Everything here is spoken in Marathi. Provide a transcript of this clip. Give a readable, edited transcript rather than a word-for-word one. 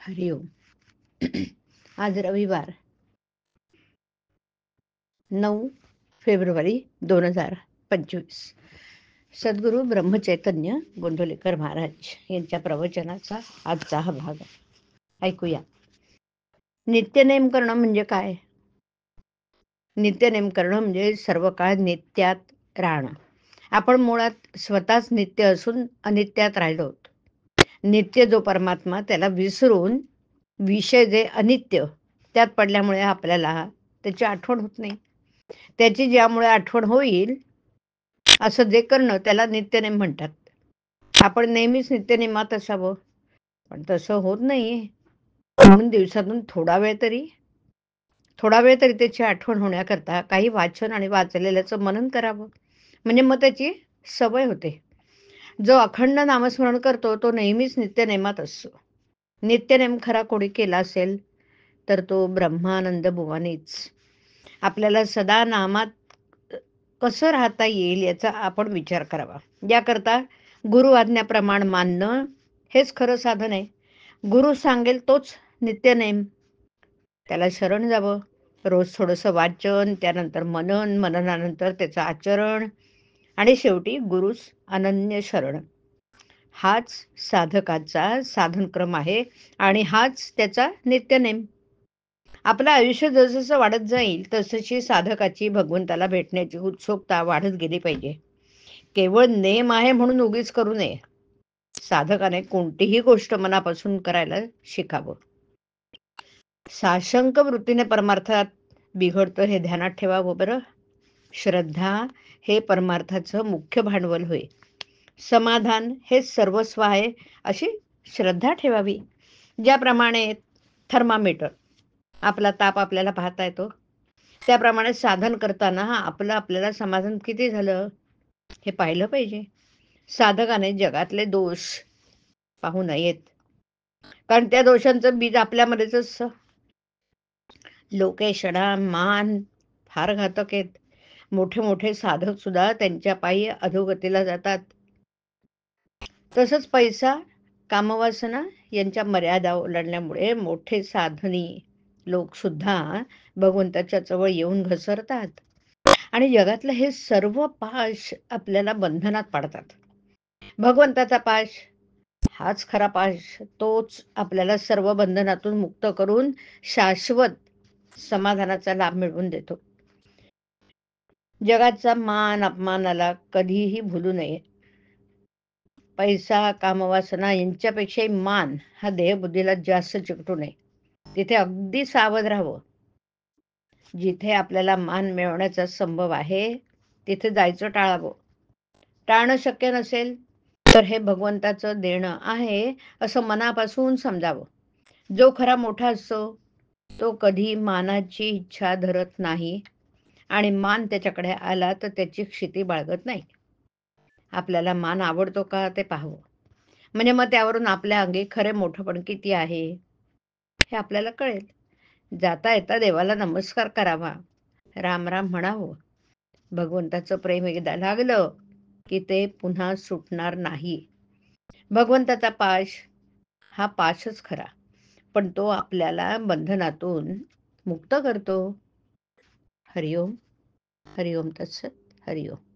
हरिओम. आज रविवार 9 फेब्रुवारी 2025. सद्गुरू ब्रह्मचैतन्य गोंधळेकर महाराज यांच्या प्रवचनाचा आजचा हा भाग आहे. ऐकूया. नित्यनेम करणं म्हणजे काय? नित्यनेम करणं म्हणजे सर्व काळ नित्यात राहणं. आपण मुळात स्वतःच नित्य असून अनित्यात राहिलो आहोत. नित्य जो परमात्मा त्याला विसरून विषय जे अनित्य त्यात पडल्यामुळे आपल्याला त्याची आठवण होत नाही. त्याची ज्यामुळे आठवण होईल असं जे करणं त्याला नित्यनेम म्हणतात. आपण नेहमीच नित्यनेमात असावं, पण तसं होत नाही. म्हणून दिवसातून थोडा वेळ तरी त्याची आठवण होण्याकरता काही वाचन आणि वाचलेल्याचं मनन करावं. म्हणजे मग त्याची सवय होते. जो अखंड नामस्मरण करतो तो नेहमीच नित्यनेमात असतो. नित्यनेम खरा कोणी केला असेल तर तो ब्रह्मानंद बुवानीच. आपल्याला सदा नामात कसं राहता येईल याचा आपण विचार करावा. याकरता गुरु आज्ञाप्रमाण मानणं हेच खरं साधन आहे. गुरु सांगेल तोच नित्यनेम. त्याला शरण जावं. रोज थोडंसं वाचन, त्यानंतर मनन, मननानंतर त्याचं आचरण आणि शेवटी गुरुस अनन्य शरण. हाच साधकाचा साधनक्रम आहे आणि हाच त्याचा नित्यनेम. आपलं आयुष्य जसं वाढत जाईल तशी साधकाची भगवंताला भेटण्याची उत्सुकता वाढत गेली पाहिजे. केवळ नेम आहे म्हणून उगीच करू नये. साधकाने कोणतीही गोष्ट मनापासून करायला शिकावं. साशंक वृत्तीने परमार्थात बिघडतं हे ध्यानात ठेवावं बरं. श्रद्धा हे परमार्थाचं मुख्य भांडवल होय. समाधान हे सर्वस्व आहे अशी श्रद्धा ठेवावी. ज्याप्रमाणे थर्मामीटर आपला ताप आपल्याला पाहता येतो, त्याप्रमाणे साधन करताना आपल्याला समाधान किती झालं हे पाहिलं पाहिजे. साधकाने जगातले दोष पाहू नयेत, कारण त्या दोषांचं बीज आपल्यामध्येच असतं. लोकेशणा, मान फार घातक आहेत. मोठे मोठे साधक सुद्धा त्यांच्या पायी अधोगतीला जातात. तसंच पैसा, कामवासना यांच्या मर्यादा ओलांडल्यामुळे मोठे साधनी लोक सुद्धा भगवंताच्या जवळ येऊन घसरतात आणि जगातलं हे सर्व पाश आपल्याला बंधनात पाडतात. भगवंताचा पाश हाच खरा पाश. तोच आपल्याला सर्व बंधनातून मुक्त करून शाश्वत समाधानाचा लाभ मिळवून देतो. जगाचा मान अपमानाला कधीही भुलू नये. पैसा, कामवासना यांच्यापेक्षाही मान हा देहबुद्धीला जास्त चिकटू नये. तिथे अगदी सावध राहावं. जिथे आपल्याला मान मिळवण्याचा संभव आहे तिथे जायचं टाळावं. टाळणं शक्य नसेल तर हे भगवंताचं देणं आहे असं मनापासून समजावं. जो खरा मोठा असतो तो कधी मानाची इच्छा धरत नाही आणि मान त्याच्याकडे आला तर त्याची क्षिती बाळगत नाही. आपल्याला मान आवडतो का ते पाहावं. म्हणजे मग त्यावरून आपल्या अंगी खरे मोठेपण किती आहे हे आपल्याला कळेल. जाता येता देवाला नमस्कार करावा, राम राम म्हणावं. भगवंताचं प्रेम एकदा लागलं की ते पुन्हा सुटणार नाही. भगवंताचा पाश हा पाशच खरा, पण तो आपल्याला बंधनातून मुक्त करतो. हरिओम. हरिओम तत्सत. हरिओम.